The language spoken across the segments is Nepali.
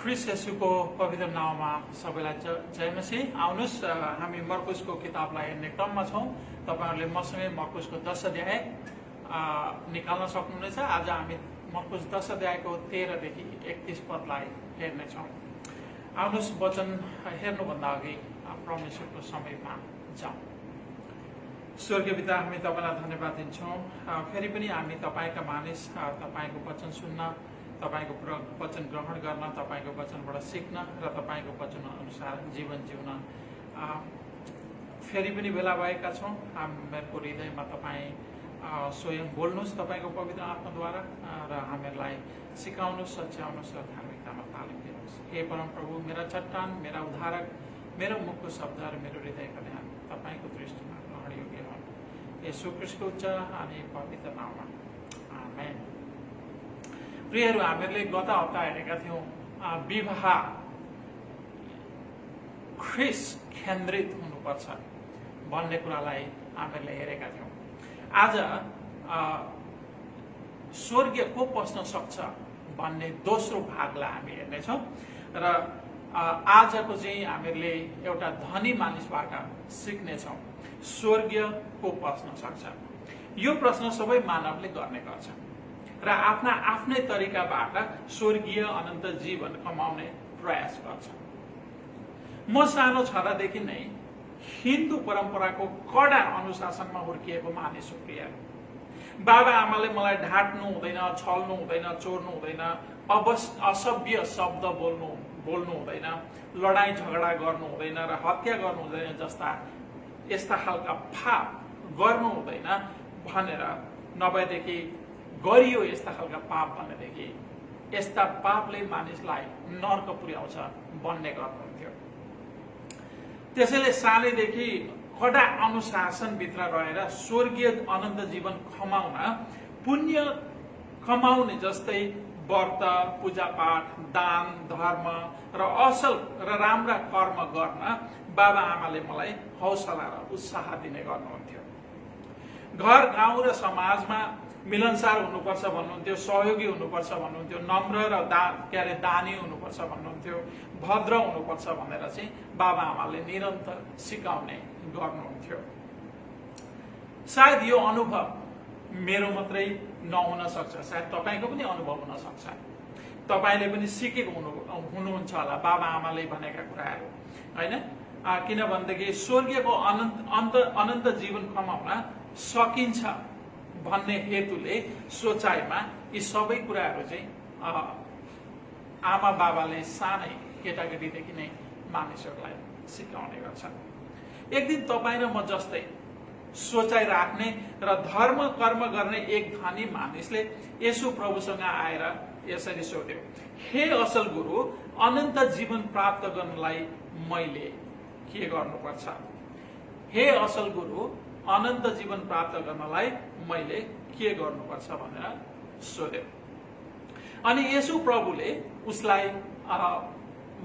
ख्रिस्ट येशूको पवित्र नाममा सबैलाई जय मसीह। आउनुहोस् हामी मर्कुसको किताबलाई हेर्ने क्रममा छौँ। तपाईहरुले मसँगै मर्कुसको 10 अध्याय निकाल्न सक्नुहुनेछ। आज हामी मर्कुस 10 अध्यायको 13 देखि 31 पदलाई हेर्नेछौँ। आउनुहोस् वचन हेर्नुभन्दा अघि परमेश्वरको समयमा जाउँ। स्वर्गीय पिता, हामी तपाईलाई धन्यवाद दिन्छौँ। फेरि पनि हामी तपाईका मानिस तपाईको वचन सुन्न, तपाईको वचन ग्रहण गर्न, तपाईको वचनबाट सिक्न र तपाईको वचन अनुसार जीवन जिउन फेरि पनि बेला भएका छौँ। हामीहरूको हृदयमा तपाईँ स्वयं बोल्नुहोस् तपाईको पवित्र आत्माद्वारा र हामीहरूलाई सिकाउनुहोस्, सच्याउनुहोस् र धार्मिकतामा तालिम दिनुहोस्। हे परम प्रभु, मेरा चट्टान, मेरा उद्धारक, मेरो मुखको शब्दहरू, मेरो हृदयका ध्यान तपाईको दृष्टिमा ग्रहण योग्य हुन्। येशू ख्रिस्टको उच्च अनि पवित्र नाममा आमेन। प्रियहरू, हामीहरूले गत हप्ता हेरेका थियौँ विवाह ख्रिस्ट केन्द्रित हुनुपर्छ भन्ने कुरालाई हामीहरूले हेरेका थियौँ। आज स्वर्गीय को पस्न सक्छ भन्ने दोस्रो भागलाई हामी हेर्नेछौँ र आजको चाहिँ हामीहरूले एउटा धनी मानिसबाट सिक्नेछौँ, स्वर्गीय को पस्न सक्छ। यो प्रश्न सबै मानवले गर्ने गर्छ र आफ्ना आफ्नै तरिकाबाट स्वर्गीय अनन्त जीवन कमाउने प्रयास गर्छ। म सानो छँदादेखि नै हिन्दू परम्पराको कडा अनुशासनमा हुर्किएको मानिस हो। प्रिय बाबा आमाले मलाई ढाट्नु हुँदैन, छल्नु हुँदैन, चोर्नु हुँदैन, असभ्य शब्द बोल्नु हुँदैन, लडाईँ झगडा गर्नु हुँदैन र हत्या गर्नु हुँदैन जस्ता यस्ता खालका पाप गर्नु हुँदैन भनेर, नभएदेखि गरियो यस्ता खालका पाप भनेदेखि यस्ता पापले मानिसलाई नर्क पुर्याउँछ भन्ने गर्नुहुन्थ्यो। त्यसैले सानैदेखि कडा अनुशासनभित्र रहेर स्वर्गीय अनन्त जीवन कमाउन, पुण्य कमाउने जस्तै व्रत, पूजापाठ, दान, धर्म र असल र राम्रा कर्म गर्न बाबा आमाले मलाई हौसला र उत्साह दिने गर्नुहुन्थ्यो। घर गाउँ र समाजमा मिलनसार हुनुपर्छ भन्नुहुन्थ्यो, सहयोगी हुनुपर्छ भन्नुहुन्थ्यो, नम्र र दानी हुनुपर्छ भन्नुहुन्थ्यो, भद्र हुनुपर्छ भनेर चाहिँ बाबा आमाले निरन्तर सिकाउने गर्नुहुन्थ्यो। सायद यो अनुभव मेरो मात्रै नहुन सक्छ, सायद तपाईको पनि अनुभव हुन सक्छ। तपाईले पनि सिकेको हुनुहुन्छ होला बाबा आमाले भनेका कुराहरू, हैन? किनभनेदेखि स्वर्गीयको अनन्त जीवन कमाउन सकिन्छ भन्ने हेतुले सोचाइमा यी सबै कुराहरू चाहिँ आमा बाबाले सानै केटाकेटीदेखि नै मानिसहरूलाई सिकाउने गर्छन्। एक दिन तपाईँ र म जस्तै सोचाइ राख्ने र धर्म कर्म गर्ने एक धनी मानिसले येशू प्रभुसँग आएर यसरी सोध्यो, हे असल गुरु, अनन्त जीवन प्राप्त गर्नलाई मैले के गर्नुपर्छ? हे असल गुरु, अनन्त जीवन प्राप्त गर्नलाई मैले के गर्नुपर्छ भनेर सोध्यो। अनि येशू प्रभुले उसलाई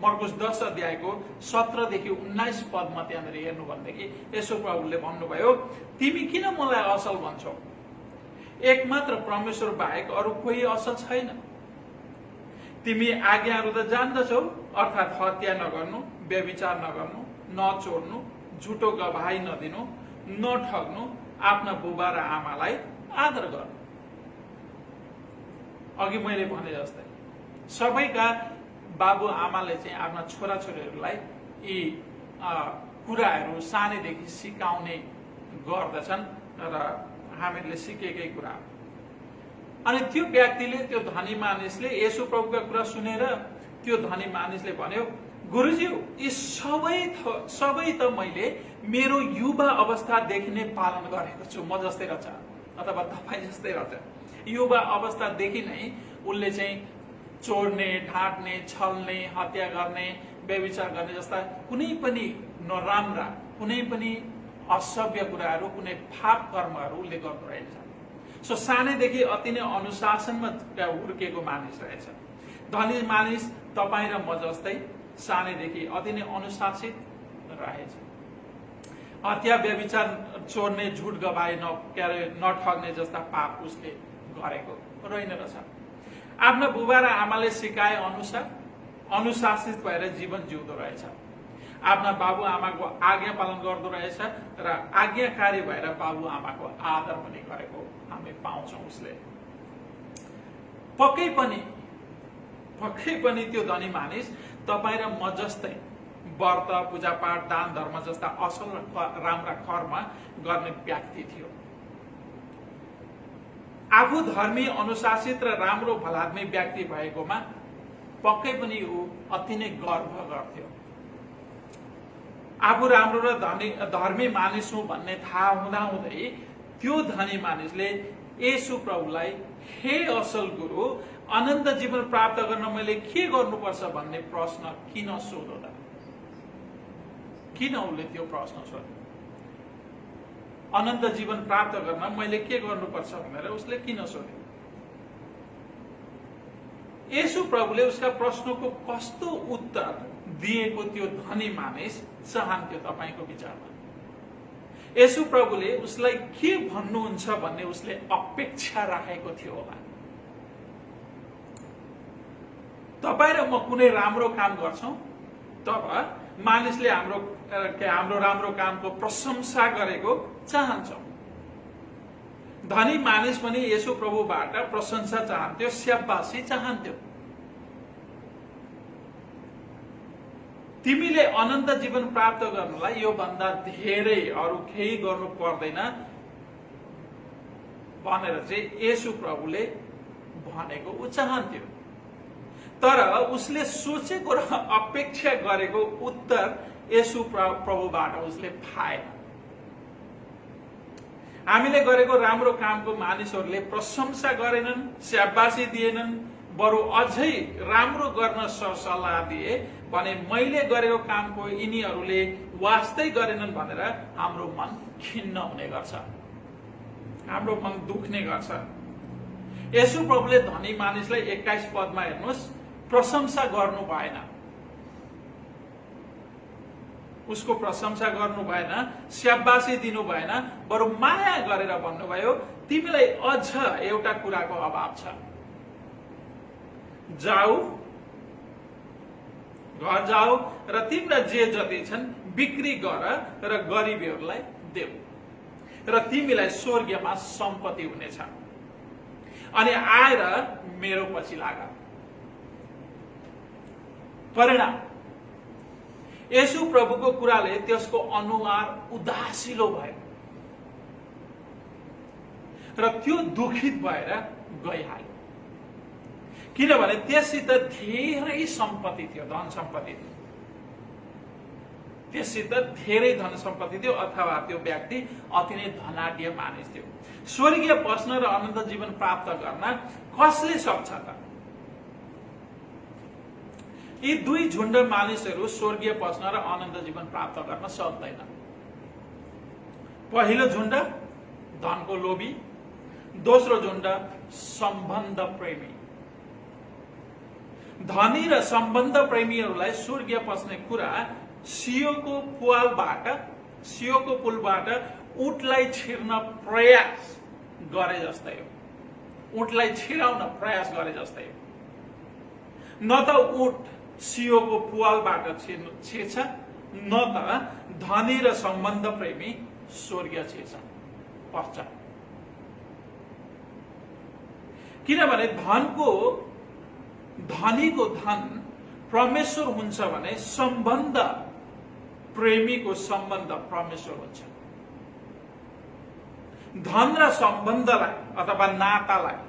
मर्कुस 10 अध्यायको 17 देखि 19 पदमा त्यहाँनिर हेर्नु भनेदेखि येशू प्रभुले भन्नुभयो, तिमी किन मलाई असल भन्छौ? एकमात्र परमेश्वर बाहेक अरू कोही असल छैन। तिमी आज्ञाहरू त जान्दछौ, अर्थात् हत्या नगर्नु, व्यभिचार नगर्नु, नचोर्नु, झुटो गवाही नदिनु, नठग्नु, आफ्ना बुबा र आमालाई आदर गर्नु। अघि मैले भने जस्तै सबैका बाबु आमाले चाहिँ आफ्ना छोराछोरीहरूलाई यी कुराहरू सानैदेखि सिकाउने गर्दछन् र हामीहरूले सिकेकै कुरा। अनि त्यो व्यक्तिले, त्यो धनी मानिसले येशू प्रभुका कुरा सुनेर त्यो धनी मानिसले भन्यो, गुरुज्यू, यी सबै त मैले मेरो युवा अवस्थादेखि नै पालन गरेको छु। म जस्तै रहेछ अथवा तपाईँ जस्तै रहेछ। युवा अवस्थादेखि नै उसले चाहिँ चोर्ने, ढाट्ने, छल्ने, हत्या गर्ने, व्यभिचार गर्ने जस्ता कुनै पनि नराम्रा, कुनै पनि असभ्य कुराहरू, कुनै पाप कर्महरू उसले गर्नु रहेछ। सो सानैदेखि अति नै अनुशासनमा हुर्केको मानिस रहेछ। धनी मानिस तपाईँ र म जस्तै सानैदेखि अति नै अनुशासित रहेछ। हत्या, व्यभिचार, चोर्ने, झुट गवाही नठग्ने जस्ता पाप उसले गरेको रहेन रहेछ। आफ्ना बुबा र आमाले सिकाए अनुसार अनुशासित भएर जीवन जिउँदो रहेछ, आफ्ना बाबुआमाको आज्ञा पालन गर्दो रहेछ र आज्ञाकारी भएर बाबुआमाको आदर पनि गरेको हामी पाउँछौँ। उसले पक्कै पनि त्यो धनी मानिस तपाईँ र म जस्तै व्रत, पूजापाठ, दान धर्म जस्ता असल र राम्रा कर्म गर्ने व्यक्ति थियो। आफू धर्मी, अनुशासित र राम्रो भलाद्मी व्यक्ति भएकोमा पक्कै पनि ऊ अति नै गर्व गर्थ्यो। आफू राम्रो र धर्मी मानिस हुँ भन्ने थाहा हुँदाहुँदै त्यो धनी मानिसले येशू प्रभुलाई, हे असल गुरु, अनन्त जीवन प्राप्त गर्न मैले के गर्नुपर्छ भन्ने प्रश्न किन सोध्यो त? किन उसले त्यो प्रश्न सोध्यो? अनन्त जीवन प्राप्त गर्न मैले के गर्नुपर्छ भनेर उसले किन सोध्यो? येशू प्रभुले उसका प्रश्नको कस्तो उत्तर दिएको त्यो धनी मानिस चाहन्थ्यो तपाईको विचारमा? येशू प्रभुले उसलाई के भन्नुहुन्छ भन्ने उसले अपेक्षा राखेको थियो होला। तपाईँ र म कुनै राम्रो काम गर्छौं तब मानिसले हाम्रो राम्रो कामको प्रशंसा गरेको चाहन्छौं। धनी मानिस पनि येशू प्रभुबाट प्रशंसा चाहन्थ्यो, स्याबासी चाहन्थ्यो। तिमीले अनन्त जीवन प्राप्त गर्नलाई यो भन्दा धेरै अरु केही गर्नु पर्दैन भनेर चाहिँ येशू प्रभुले भनेको उ चाहन्थ्यो। तर उसले सोचेको र अपेक्षा गरेको उत्तर येशू प्रभुबाट उसले पाएन। हामीले गरेको राम्रो कामको मानिसहरूले प्रशंसा गरेनन्, स्याबासी दिएनन्, बरु अझै राम्रो गर्न सल्लाह दिए भने मैले गरेको कामको यिनीहरूले वास्तै गरेनन् भनेर हाम्रो मन खिन्न हुने गर्छ, हाम्रो मन दुख्ने गर्छ। येशू प्रभुले धनी मानिसलाई 21 पदमा हेर्नुस्, प्रशंसा गर्नु भएन, उसको प्रशंसा गर्नु भएन, स्याबासी दिनु भएन, बरु माया गरेर भन्नुभयो, तिमीलाई अझ एउटा कुराको अभाव छ। जाऊ, घर जाऊ र तिम्रा जे जति छन् बिक्री गर र गरिबीहरूलाई देऊ र तिमीलाई स्वर्गमा सम्पत्ति हुनेछ, अनि आएर मेरो पछि लाग। परिणाम, येशू प्रभुको कुराले त्यसको अनुहार उदासिलो भयो र त्यो दुखित भएर गइहाल्यो। किनभने त्यससित धेरै सम्पत्ति थियो, धन सम्पत्ति थियो, त्यससित धेरै धन सम्पत्ति थियो, अथवा त्यो व्यक्ति अति नै धनाढ्य मानिस थियो। स्वर्गीय पस्न र अनन्त जीवन प्राप्त गर्न कसले सक्छ त? यी दुई झुण्ड मानिसहरू स्वर्गीय पस्न र अनन्त जीवन प्राप्त गर्न सक्दैन। पहिलो झुण्ड धनको लोभी, दोस्रो झुण्ड सम्बन्ध प्रेमी। धनी र सम्बन्ध प्रेमीहरूलाई स्वर्गीय पस्ने कुरा सियोको पुलबाट ऊँटलाई छिर्न प्रयास गरे जस्तै हो, ऊँटलाई छिराउन प्रयास गरे जस्तै हो। न त ऊँट सियोको पुवालबाट छिर्छ, न त धनी र सम्बन्ध प्रेमी स्वर्गीय पस्छ। किनभने धनीको धन परमेश्वर हुन्छ भने सम्बन्ध प्रेमीको सम्बन्ध परमेश्वर हुन्छ। धन र सम्बन्धलाई अथवा नातालाई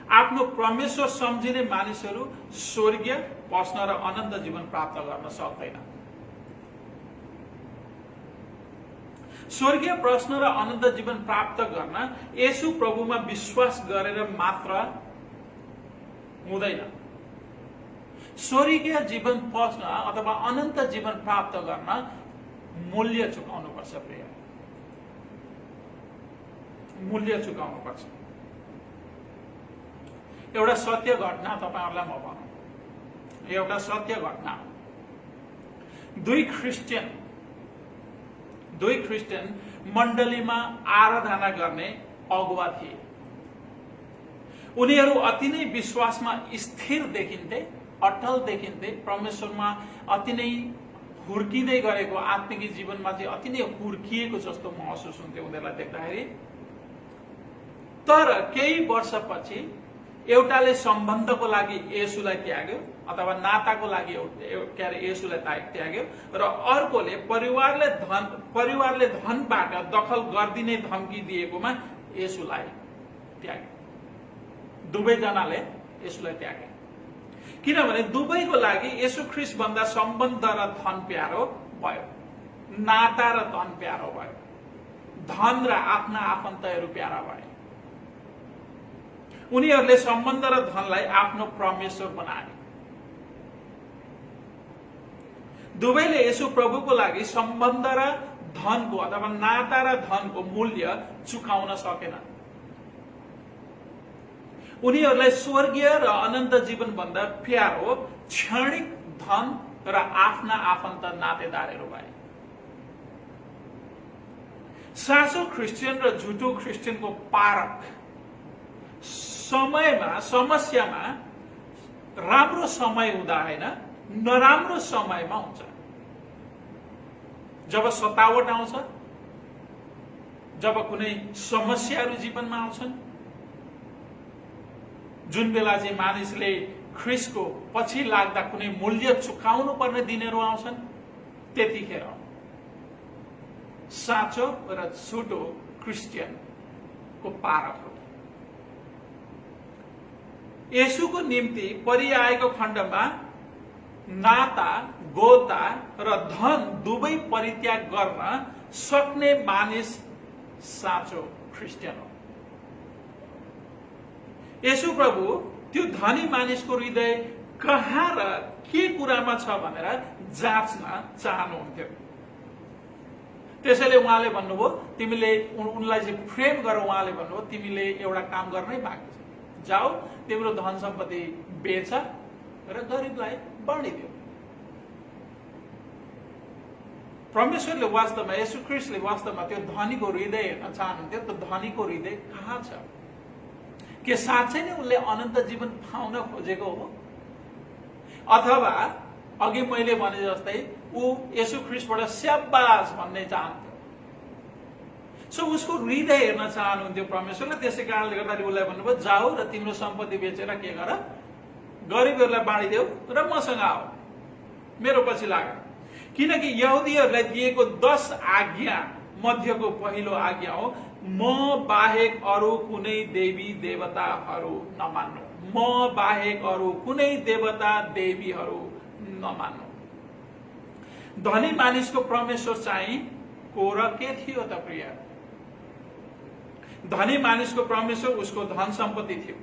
आफ्नो परमेश्वर सम्झिने मानिसहरू स्वर्गीय पस्न र अनन्त जीवन प्राप्त गर्न सक्दैन। स्वर्गीय प्रश्न र अनन्त जीवन प्राप्त गर्न येशू प्रभुमा विश्वास गरेर मात्र हुँदैन। स्वर्गीय जीवन पस्न अथवा अनन्त जीवन प्राप्त गर्न मूल्य चुकाउनु पर्छ। प्रिय, मूल्य चुकाउनु पर्छ। एउटा सत्य घटना तपाईहरुलाई म भनौं, एउटा सत्य घटना। दुई क्रिस्चियन मण्डलीमा आराधना गर्ने अगुवा थिए। उनीहरू अति नै विश्वासमा स्थिर देखिन्थे, अटल देखिन्थे, परमेश्वरमा अति नै हुर्किँदै गरेको आत्मिक जीवनमा चाहिँ अति नै हुर्किएको जस्तो महसुस हुन्थ्यो उनीहरूलाई देख्दाखेरि। तर केही वर्षपछि एउटाले सम्बन्धको लागि येशूलाई त्याग्यो अथवा नाताको लागि येशूलाई त्याग्यो र अर्कोले परिवारले धनबाट दखल गरिदिने धम्की दिएकोमा येशूलाई त्याग्यो। दुवैजनाले येशूलाई त्यागे, किनभने दुवैको लागि येशू ख्रीष्ट भन्दा सम्बन्ध र धन प्यारो भयो, नाता र धन प्यारो भयो, धन र आफ्ना आफन्तहरू प्यारा भए। उनीहरूले सम्बन्ध र धनलाई आफ्नो परमेश्वर बनाए। दुवैले येशू प्रभुको लागि सम्बन्ध र धनको अथवा नाता र धनको मूल्य चुकाउन सकेन। उनीहरूलाई स्वर्गीय र अनन्त जीवन भन्दा प्यारो क्षणिक धन र आफ्ना आफन्त नातेदारहरू भए। साँचो क्रिस्चियन र झुटो क्रिस्चियनको पारक समयमा, समस्यामा राम्रो समय हुँदा होइन, नराम्रो समयमा हुन्छ। जब सतावट आउँछ, जब कुनै समस्याहरू जीवनमा आउँछन्, जुन बेला चाहिँ मानिसले ख्रीष्टको पछि लाग्दा कुनै मूल्य चुकाउनु पर्ने दिनहरू आउँछन्, त्यतिखेर साँचो र झुटो क्रिस्चियनको पारक हो। येशूको निम्ति परिआएको खण्डमा नाता, गोता र धन दुवै परित्याग गर्न सक्ने मानिस साँचो क्रिस्चियन हो। येशू प्रभु त्यो धनी मानिसको हृदय कहाँ र के कुरामा छ भनेर जाँच्न चाहनुहुन्थ्यो। त्यसैले उहाँले भन्नुभयो, तिमीले उनलाई चाहिँ फ्रेम गर, उहाँले भन्नुभयो तिमीले एउटा काम गर्नै बाँकी छ, जाऊ तिम्रो धन सम्पत्ति बेच र गरिबलाई बाँडिदियो। परमेश्वरले वास्तवमा, येशू ख्रीष्टले वास्तवमा त्यो धनीको हृदय हेर्न चाहनुहुन्थ्यो। त्यो धनीको हृदय कहाँ छ? के साँच्चै नै उनले अनन्त जीवन पाउन खोजेको हो, अथवा अघि मैले भने जस्तै ऊ येशू ख्रीष्टबाट स्याबास भन्ने चाहन्थ्यो? सो उसको हृदय हेर्न चाहनुहुन्थ्यो परमेश्वरले। त्यसै कारणले गर्दाखेरि उसलाई भन्नुभयो, जाऊ र तिम्रो सम्पत्ति बेचेर के गर, गरिबहरूलाई बाँडिदेऊ र मसँग आऊ, मेरो पछि लाग। किनकि यहुदीहरूलाई दिएको 10 आज्ञा मध्येको पहिलो आज्ञा हो, म बाहेक अरू कुनै देवी देवताहरू नमान्नु। म बाहेक अरू कुनै देवता देवीहरू नमान्नु। धनी मानिसको परमेश्वर चाहिँ को र के थियो त प्रिय? धनी मानिसको परमेश्वर उसको धन सम्पत्ति थियो।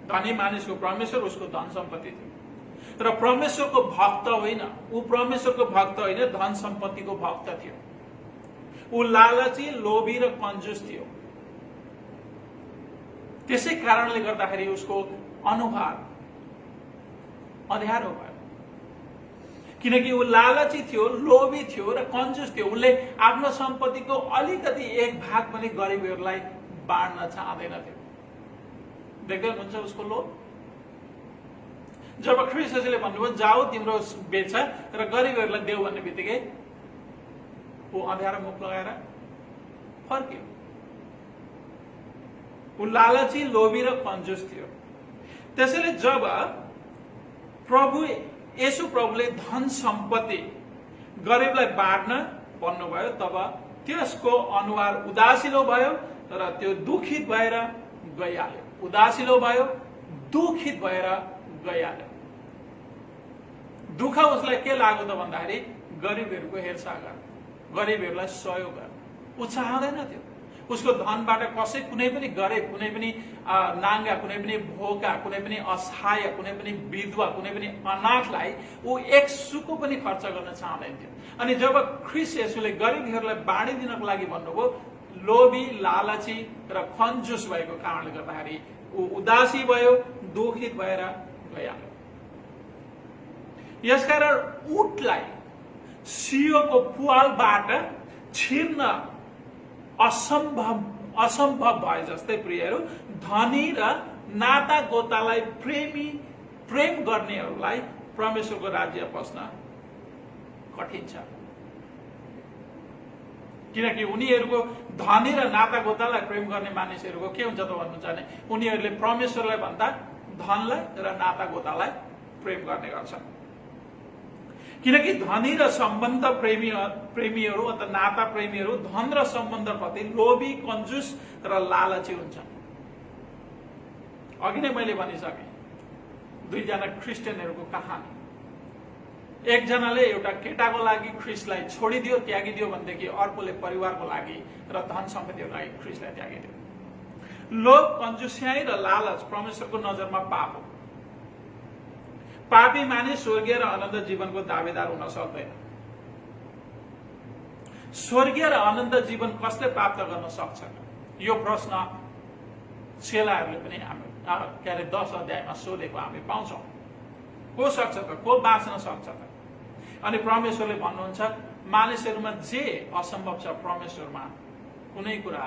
धनी मानिसको परमेश्वर उसको धन सम्पत्ति थियो र परमेश्वरको भक्त होइन, ऊ परमेश्वरको भक्त होइन, धन सम्पत्तिको भक्त थियो। ऊ लालची, लोभी र कन्जुस थियो। त्यसै कारणले गर्दाखेरि उसको अनुहार अँध्यारो भयो, किनकि ऊ लालची थियो, लोभी थियो र कन्जुस थियो। उसले आफ्नो सम्पत्तिको अलिकति एक भाग पनि गरिबहरूलाई बाँड्न चाहँदैनथ्यो। देख्दै हुनुहुन्छ उसको लोभ? जब ख्रीष्टले भन्नुभयो जाऊ तिम्रो बेच र गरिबहरूलाई देऊ भन्ने बित्तिकै ऊ अँध्यारो मुख लगाएर फर्क्यो। ऊ लालची, लोभी र कन्जुस थियो। त्यसैले जब प्रभु येशू प्रभुले धन सम्पत्ति गरिबलाई बाँड्न भन्नुभयो, तब त्यसको अनुहार उदासिलो भयो र त्यो दुखित भएर गइहाल्यो। उदासिलो भयो, दुखित भएर गइहाल्यो। दुःख उसलाई के लाग्यो त भन्दाखेरि गरिबहरूको हेरचाह गर्न, गरिबहरूलाई सहयोग गर्न ऊ चाहँदैन थियो। उसको धनबाट कसै कुनै पनि गरिब, कुनै पनि नाङ्गा, कुनै पनि भोका, कुनै पनि असहाय, कुनै पनि विधवा, कुनै पनि अनाथलाई ऊ एक सुको पनि खर्च गर्न चाहँदैन थियो। अनि जब ख्रीष्ट येशूले गरिबहरूलाई बाँडिदिनको लागि भन्नुभयो, लोभी, लालची र कन्जुस भएको कारणले गर्दाखेरि ऊ उदासी भयो, दुखित भएर गइहाल्यो। यसकारण ऊँटलाई सियोको पुवालबाट छिर्न असम्भव भए जस्तै प्रियहरू धनी र नाता गोतालाई प्रेम गर्नेहरूलाई परमेश्वरको राज्य पस्न कठिन छ, किनकि उनीहरूको धनी र नाता गोतालाई प्रेम गर्ने मानिसहरूको के हुन्छ त भन्नुहुन्छ भने उनीहरूले परमेश्वरलाई भन्दा धनलाई र नाता गोतालाई प्रेम गर्ने गर्छन्। किनकि धनी र सम्बन्ध प्रेमीहरू अथवा नाता प्रेमीहरू धन र सम्बन्ध प्रति लोभी, कन्जुस र लालची हुन्छन्। अघि नै मैले भनिसके दुईजना क्रिस्चियनहरूको कहानी। एकजनाले एउटा केटाको लागि ख्रिस्टलाई छोडिदियो, त्यागिदियो भनेदेखि अर्कोले परिवारको लागि र धन सम्पत्तिको लागि ख्रिस्टलाई त्यागिदियो। लोभ, कन्जुस्याई र लालच परमेश्वरको नजरमा पाप हो। पापी मानिस स्वर्गीय र अनन्त जीवनको दावेदार हुन सक्दैन। स्वर्गीय र अनन्त जीवन कसले प्राप्त गर्न सक्छ? यो प्रश्न चेलाहरूले पनि के अरे 10 अध्यायमा सोधेको हामी पाउँछौँ। को सक्छ त? को बाँच्न सक्छ त? अनि परमेश्वरले भन्नुहुन्छ मानिसहरूमा जे असम्भव छ परमेश्वरमा कुनै कुरा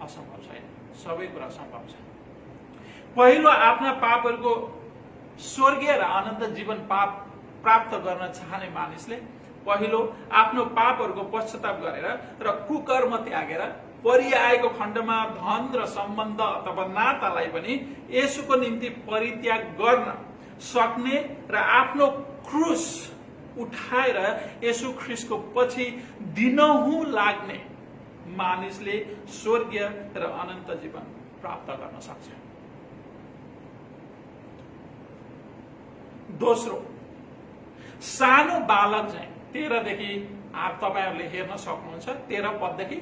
असम्भव छैन, सबै कुरा सम्भव छ। पहिलो आफ्ना पापहरूको स्वर्गीय र अनन्त जीवन प्राप्त गर्न चाहने मानिसले पहिलो आफ्नो पापहरूको पश्चाताप गरेर र कुकर्म त्यागेर परिआएको खण्डमा धन र सम्बन्ध अथवा नातालाई पनि येशूको निम्ति परित्याग गर्न सक्ने र आफ्नो क्रुस उठाएर येशू ख्रिस्टको पछि दिनहुँ लाग्ने मानिसले स्वर्गीय र अनन्त जीवन प्राप्त गर्न सक्छ। दोस्रो, सानो बालक चाहिँ 13 देखि तपाईहरूले हेर्न सक्नुहुन्छ। 13 पददेखि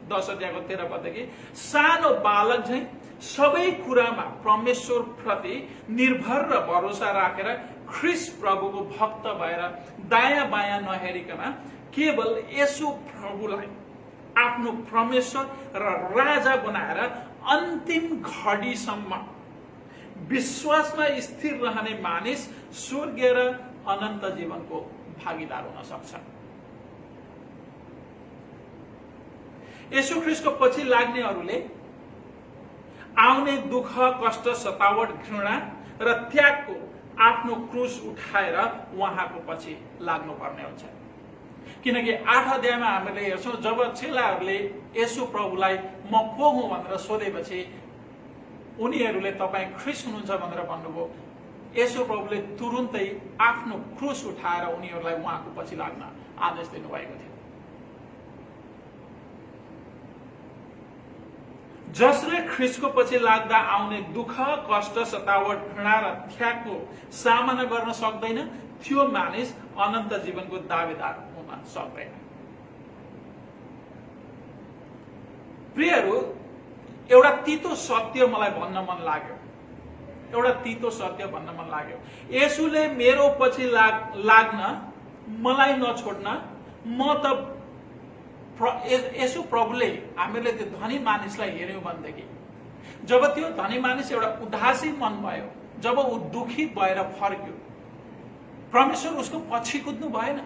10 अध्यायको 13 पददेखि सानो बालक चाहिँ सबै कुरामा परमेश्वर प्रति निर्भर र भरोसा राखेर ख्रिस्ट प्रभुको भक्त भएर दायाँ बायाँ नहेरिकन केवल येशू प्रभुलाई आफ्नो परमेश्वर र राजा बनाएर अन्तिम घडीसम्म विश्वासमा स्थिर रहने मानिस स्वर्गीय र अनन्त जीवनको भागीदार हुन सक्छ। येशू ख्रिस्टको पछि लाग्नेहरूले आउने दुःख, कष्ट, सतावट, घृणा र त्यागको आफ्नो क्रुस उठाएर उहाँको पछि लाग्नुपर्ने हुन्छ। किनकि 8 अध्यायमा हामीले हेर्छौँ जब चेलाहरूले येशू प्रभुलाई म को हुँ भनेर सोधेपछि उनीहरूले तपाईँ ख्रिस्ट हुनुहुन्छ भनेर भन्नुभयो। येशू प्रभुले तुरुन्तै आफ्नो क्रुस उठाएर उनीहरूलाई उहाँको पछि लाग्न आदेश दिनुभएको थियो। जसले ख्रिस्टको पछि लाग्दा आउने दुःख, कष्ट, सतावट, घृणा र त्यागको सामना गर्न सक्दैन त्यो मानिस अनन्त जीवनको दावेदार हुन सक्दैन। प्रियहरू, एउटा तितो सत्य मलाई भन्न मन लाग्यो। एउटा तितो सत्य भन्न मन लाग्यो। येशूले मेरो पछि लाग्न मलाई नछोड्न म त येशू प्रभुले हामीले त्यो धनी मानिसलाई हेर्यौं भनेदेखि जब त्यो धनी मानिस एउटा उदासी मन भयो, जब ऊ दुखित भएर फर्क्यो, परमेश्वर उसको पछि कुद्नु भएन।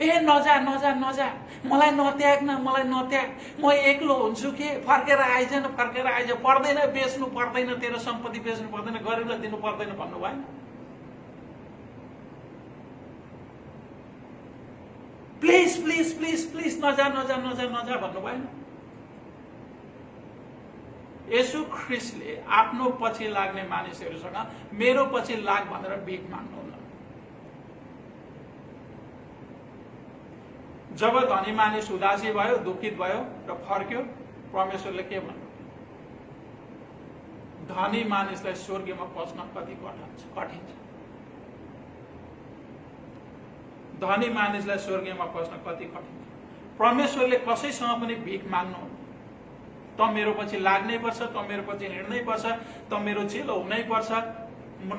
ए नजा नजा नजा, मलाई नत्याग न, मलाई नत्याग, म एक्लो हुन्छु के, फर्केर आइज न, फर्केर आइज, पर्दैन, बेच्नु पर्दैन, तेरो सम्पत्ति बेच्नु पर्दैन, गरिबलाई दिनु पर्दैन भन्नु भएन। प्लिज प्लिज प्लिज प्लिज नजा नजा नजा नजा भन्नु भएन। येशू ख्रिस्टले आफ्नो पछि लाग्ने मानिसहरूसँग मेरो पछि लाग भनेर भिख माग्नुहुन्न। जब धनी मानिस उदासी भयो, दुखित भयो र फर्क्यो, परमेश्वरले के भन्नु? धनी मानिसलाई स्वर्गमा पस्न कति कठिन छ। धनी मानिसलाई स्वर्गमा पस्न कति कठिन छ। परमेश्वरले कसैसँग पनि भिख माग्नु, त मेरो पछि लाग्नै पर्छ, त मेरो पछि हिँड्नै पर्छ, त मेरो चेलो हुनै पर्छ,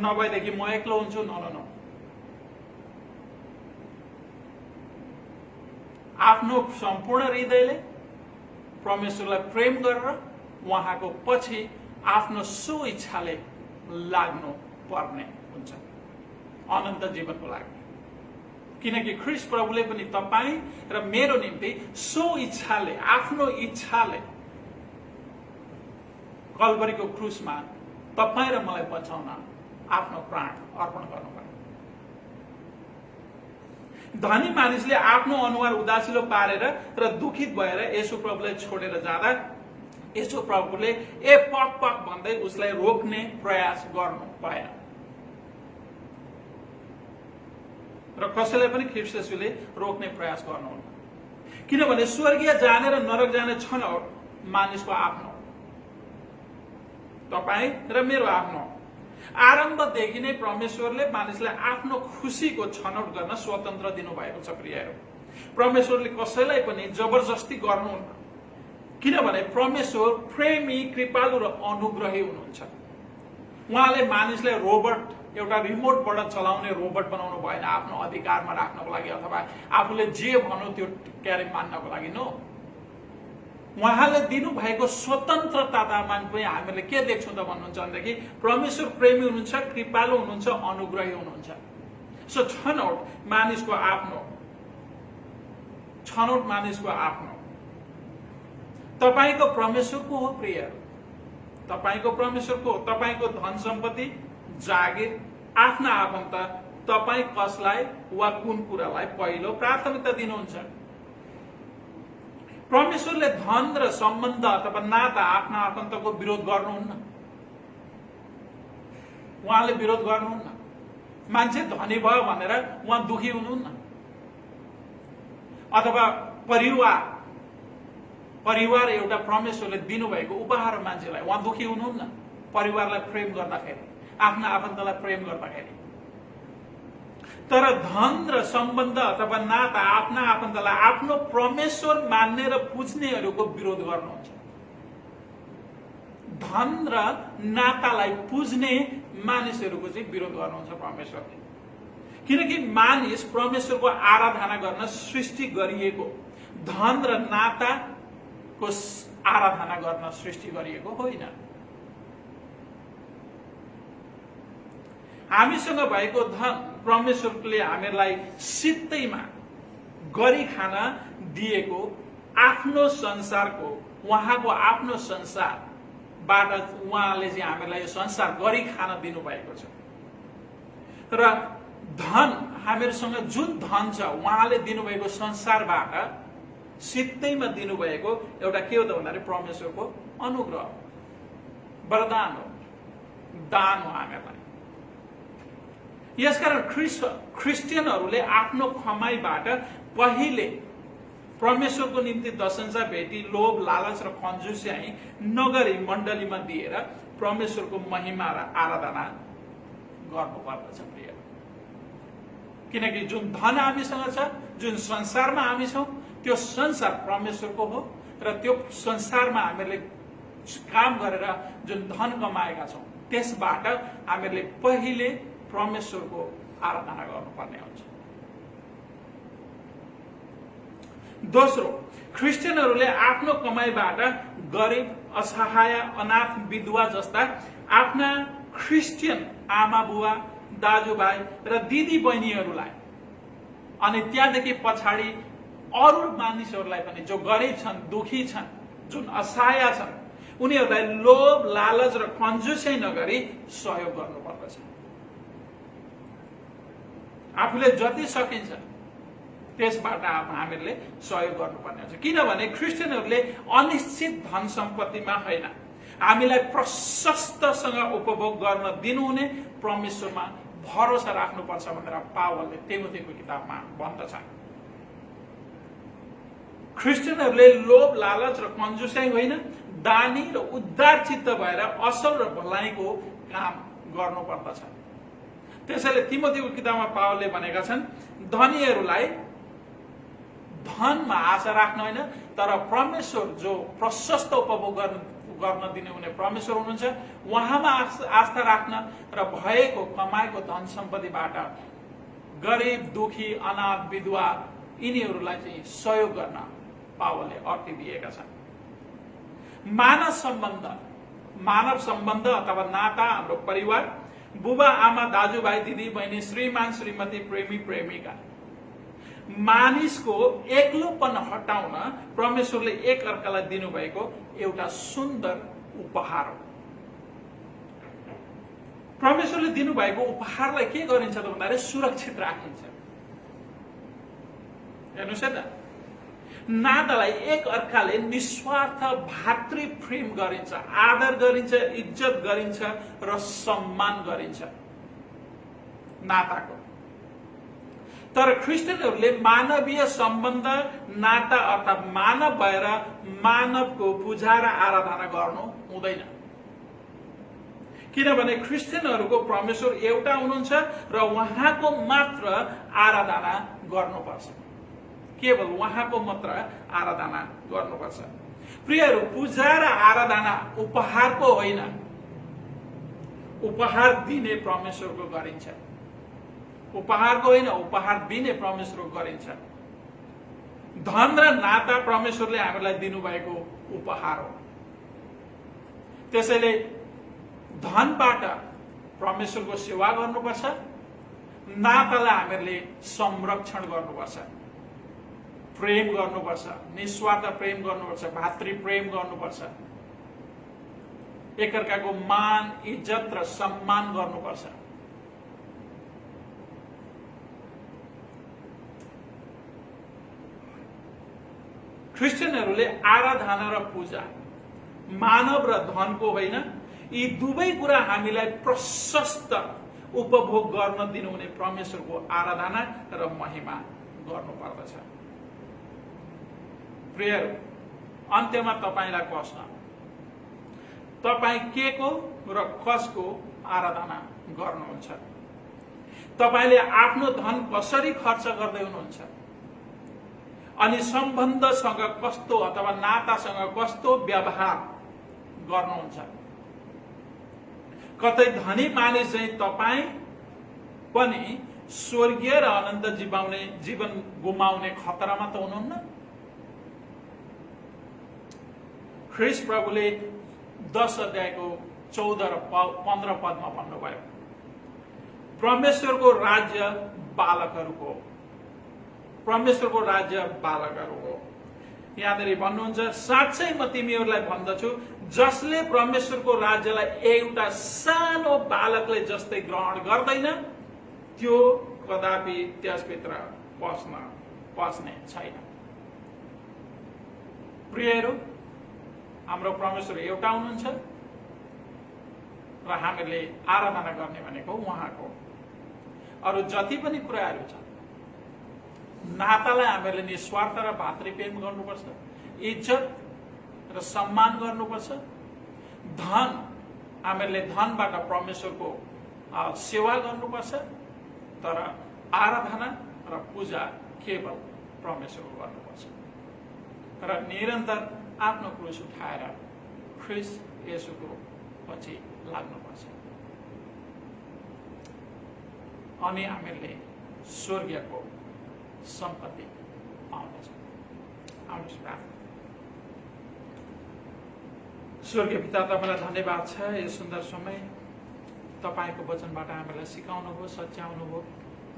नभएदेखि म एक्लो हुन्छु। न, आफ्नो सम्पूर्ण हृदयले परमेश्वरलाई प्रेम गरेर उहाँको पछि आफ्नो सो इच्छाले लाग्नु पर्ने हुन्छ अनन्त जीवनको लागि। किनकि ख्रीष्ट प्रभुले पनि तपाईँ र मेरो निम्ति सो इच्छाले, आफ्नो इच्छाले कल्वरीको क्रुसमा तपाईँ र मलाई बचाउन आफ्नो प्राण अर्पण गर्नुभयो। धनी मानिसले आफ्नो अनुहार उदासिलो पारेर र दुखित भएर येशू प्रभुलाई छोडेर जाँदा येशू प्रभुले ए पक पक भन्दै उसलाई रोक्ने प्रयास गर्नु भएन र कसैलाई पनि ख्रीष्ट येशूले रोक्ने प्रयास गर्नुहुन्न, किनभने स्वर्गीय जाने र नरक जाने छनौट मानिसको आफ्नो, तपाईँ र मेरो आफ्नो। आरम्भदेखि नै परमेश्वरले मानिसलाई आफ्नो खुसीको छनौट गर्न स्वतन्त्र दिनुभएको छ। प्रियहरू, परमेश्वरले कसैलाई पनि जबरजस्ती गर्नुहुन्न, किनभने परमेश्वर प्रेमी, कृपालु र अनुग्रही हुनुहुन्छ। उहाँले मानिसलाई रोबोट, एउटा रिमोटबाट चलाउने रोबोट बनाउनु भएन आफ्नो अधिकारमा राख्नको लागि अथवा आफूले जे भन्यो त्यो क्यारे मान्नको लागि। नो, उहाँले दिनुभएको स्वतन्त्रतामा पनि हामीले के देख्छौँ त भन्नुहुन्छ भनेदेखि परमेश्वर प्रेमी हुनुहुन्छ, कृपालु हुनुहुन्छ, अनुग्रही हुनुहुन्छ। सो छनौट मानिसको आफ्नो, छनौट मानिसको आफ्नो। तपाईको परमेश्वरको हो प्रिय, तपाईको परमेश्वरको, तपाईको धन सम्पत्ति, जागिर, आफ्ना आफन्त, तपाईँ कसलाई वा कुन कुरालाई पहिलो प्राथमिकता दिनुहुन्छ? परमेश्वरले धन र सम्बन्ध अथवा नाता, आफ्ना आफन्तको विरोध गर्नुहुन्न, उहाँले विरोध गर्नुहुन्न। मान्छे धनी भयो भनेर उहाँ दुखी हुनुहुन्न, अथवा परिवार एउटा परमेश्वरले दिनुभएको उपहार मान्छेलाई उहाँ दुखी हुनुहुन्न परिवारलाई प्रेम गर्दाखेरि, आफ्ना आफन्तलाई प्रेम गर्दाखेरि। तर धन र सम्बन्ध अथवा नाता, आफ्ना आफन्तलाई आफ्नो परमेश्वर मान्ने र पुज्नेहरूको विरोध गर्नुहुन्छ। धन र नातालाई पुज्ने मानिसहरूको चाहिँ विरोध गर्नुहुन्छ परमेश्वरले, किनकि मानिस परमेश्वरको आराधना गर्न सृष्टि गरिएको, धन र नाताको आराधना गर्न सृष्टि गरिएको होइन। हामीसँग भएको धन परमेश्वरले हामीलाई सित्तैमा गरी खान दिएको आफ्नो संसारको, उहाँको आफ्नो संसारबाट उहाँले चाहिँ हामीलाई यो संसार गरी खान दिनुभएको छ। र धन, हामीहरूसँग जुन धन छ उहाँले दिनुभएको संसारबाट सित्तैमा दिनुभएको एउटा के हो त भन्दाखेरि परमेश्वरको अनुग्रह, वरदान हो, दान हो हामीहरूलाई। यसकारण क्रिस्चियनहरूले आफ्नो कमाईबाट पहिले परमेश्वरको निम्ति दशंशा भेटी, लोभ, लालच र कन्जुस्याइ नगरी मण्डलीमा दिएर परमेश्वरको महिमा र आराधना गर्नुपर्दछ प्रिय। किनकि जुन धन हामीसँग छ, जुन संसारमा हामी छौँ, त्यो संसार परमेश्वरको हो र त्यो संसारमा हामीले काम गरेर जुन धन कमाएका छौँ त्यसबाट हामीले पहिले परमेश्वरको आराधना गर्नुपर्ने हुन्छ। दोस्रो, क्रिस्चियनहरूले आफ्नो कमाईबाट गरिब, असहाय, अनाथ, विधवा जस्ता आफ्ना क्रिस्चियन आमा बुवा, दाजुभाइ र दिदी बहिनीहरूलाई अनि त्यहाँदेखि पछाडि अरू मानिसहरूलाई पनि जो गरिब छन्, दुखी छन्, जुन असहाय छन्, उनीहरूलाई लोभ, लालच र कन्जुसै नगरी सहयोग गर्नुपर्दछ। आफूले जति सकिन्छ त्यसबाट हामीहरूले सहयोग गर्नुपर्ने हुन्छ। किनभने क्रिस्चियनहरूले अनिश्चित धन सम्पत्तिमा होइन, हामीलाई प्रशस्तसँग उपभोग गर्न दिनुहुने परमेश्वरमा भरोसा राख्नुपर्छ भनेर पावलले तिमोथीको किताबमा भन्दछ। क्रिस्चियनहरूले लोभ, लालच र कन्जुसाइ होइन, दानी र उद्धार चित्त भएर असल र भलाइको काम गर्नुपर्दछ। त्यसैले तिमोथीको किताबमा पावलले भनेका छन्, धनीहरूलाई धनमा आशा राख्न होइन, तर परमेश्वर जो प्रशस्त उपभोग गर्न दिने हुने परमेश्वर हुनुहुन्छ, उहाँमा आस्था राख्न र भएको कमाएको धन सम्पत्तिबाट गरिब, दुखी, अनाथ, विधवा यिनीहरूलाई चाहिँ सहयोग गर्न पावलले अर्थ दिएका छन्। मानव सम्बन्ध अथवा नाता, हाम्रो परिवार, बुबा आमा, दाजुभाइ, दिदी बहिनी, श्रीमान श्रीमती, प्रेमी प्रेमिका, मानिसको एक्लोपन हटाउन परमेश्वरले एक अर्कालाई दिनुभएको एउटा सुन्दर उपहार हो। परमेश्वरले दिनुभएको उपहारलाई के गरिन्छ त भन्दाखेरि सुरक्षित राखिन्छ। हेर्नुहोस् है त, नातालाई एक अर्काले निस्वार्थ भातृ प्रेम गरिन्छ, आदर गरिन्छ, इज्जत गरिन्छ र सम्मान गरिन्छ नाताको। तर क्रिस्चियनहरूले मानवीय सम्बन्ध नाता अर्थात् मानव भएर मानवको पूजा र आराधना गर्नु हुँदैन, किनभने क्रिस्चियनहरूको परमेश्वर एउटा हुनुहुन्छ र उहाँको मात्र आराधना गर्नुपर्छ, केवल उहाँको मात्र आराधना गर्नुपर्छ। प्रियहरू, पूजा र आराधना उपहारको होइन, उपहार दिने परमेश्वरको गरिन्छ। उपहारको होइन, उपहार दिने परमेश्वरको गरिन्छ। धन र नाता परमेश्वरले हामीलाई दिनुभएको उपहार हो। त्यसैले धनबाट परमेश्वरको सेवा गर्नुपर्छ, नातालाई हामीहरूले संरक्षण गर्नुपर्छ, प्रेम गर्नुपर्छ, निस्वार्थ प्रेम गर्नुपर्छ, भातृ प्रेम गर्नुपर्छ, एकअर्काको मान, इज्जत र सम्मान गर्नुपर्छ। क्रिस्चियनहरूले आराधना र पूजा मानव र धनको होइन, यी दुवै कुरा हामीलाई प्रशस्त उपभोग गर्न दिनुहुने परमेश्वरको आराधना र महिमा गर्नुपर्दछ। प्रियहरू, अन्त्यमा तपाईलाई प्रश्न, तपाईं के को र कसको आराधना गर्नुहुन्छ? तपाईले आफ्नो धन कसरी खर्च गर्दै हुनुहुन्छ? अनि सम्बन्धसँग कस्तो अथवा नातासँग कस्तो व्यवहार गर्नुहुन्छ? कतै धनी मानिस चाहिँ तपाईं पनि स्वर्गीय र अनन्त जीवन गुमाउने खतरामा त हुनुहुन्न? ख्रीष्ट प्रभुले 10 अध्यायको 14 र 15 पदमा भन्नुभयो, परमेश्वरको राज्य बालकहरूको, परमेश्वरको राज्य बालकहरूको। यहाँनिर भन्नुहुन्छ, साँच्चै म तिमीहरूलाई भन्दछु, जसले परमेश्वरको राज्यलाई एउटा सानो बालकले जस्तै ग्रहण गर्दैन, त्यो कदापि त्यसभित्र पस्ने छैन। प्रियहरू, हाम्रो परमेश्वर एउटा हुनुहुन्छ र हामीले आराधना गर्ने भनेको उहाँको। अरू जति पनि कुराहरू छ, नातालाई हामीहरूले निस्वार्थ र भातृप्रेम गर्नुपर्छ, इज्जत र सम्मान गर्नुपर्छ। धन, हामीहरूले धनबाट परमेश्वरको सेवा गर्नुपर्छ, तर आराधना र पूजा केवल परमेश्वरको गर्नुपर्छ र निरन्तर आफ्नो क्रुस उठाएर ख्रीष्ट येशूको पछि लाग्नुपर्छ। अनि हामीहरूले स्वर्गीयको सम्पत्ति पाउनेछौँ। आउनुहोस् प्रार्थना। स्वर्गीय पिता, तपाईलाई धन्यवाद छ यो सुन्दर समय तपाईको वचनबाट हामीलाई सिकाउनुभयो, सच्याउनुभयो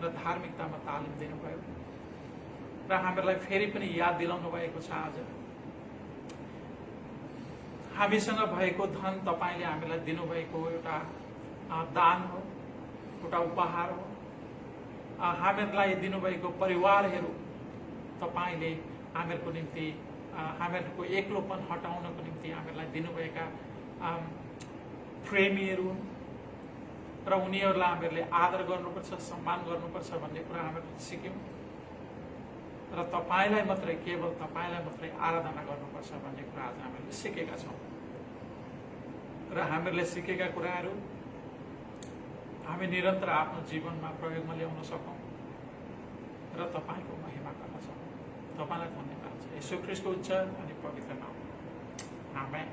र धार्मिकतामा तालिम दिनुभयो र हामीलाई फेरि पनि याद दिलाउनु भएको छ। आज हामीसँग भएको धन तपाईले हामीलाई दिनुभएको एउटा दान हो, एउटा उपहार हो। हामीहरूलाई दिनुभएको परिवारहरू तपाईले हामीहरूको निम्ति, हामीहरूको एक्लोपन हटाउनको निम्ति हामीलाई दिनुभएका प्रेमीहरू र उनीहरूलाई हामीहरूले आदर गर्नुपर्छ, सम्मान गर्नुपर्छ भन्ने कुरा हामीले सिक्यौँ र तपाईलाई मात्रै, केवल तपाईलाई मात्रै आराधना गर्नुपर्छ भन्ने कुरा आज हामीले सिकेका छौँ र हामीहरूले सिकेका कुराहरू हामी निरन्तर आफ्नो जीवनमा प्रयोगमा ल्याउन सकौँ र तपाईको महिमा गर्न सकौँ। तपाईलाई धन्यवाद छ। येशू ख्रीष्टको उच्च अनि पवित्र नाममा आमेन।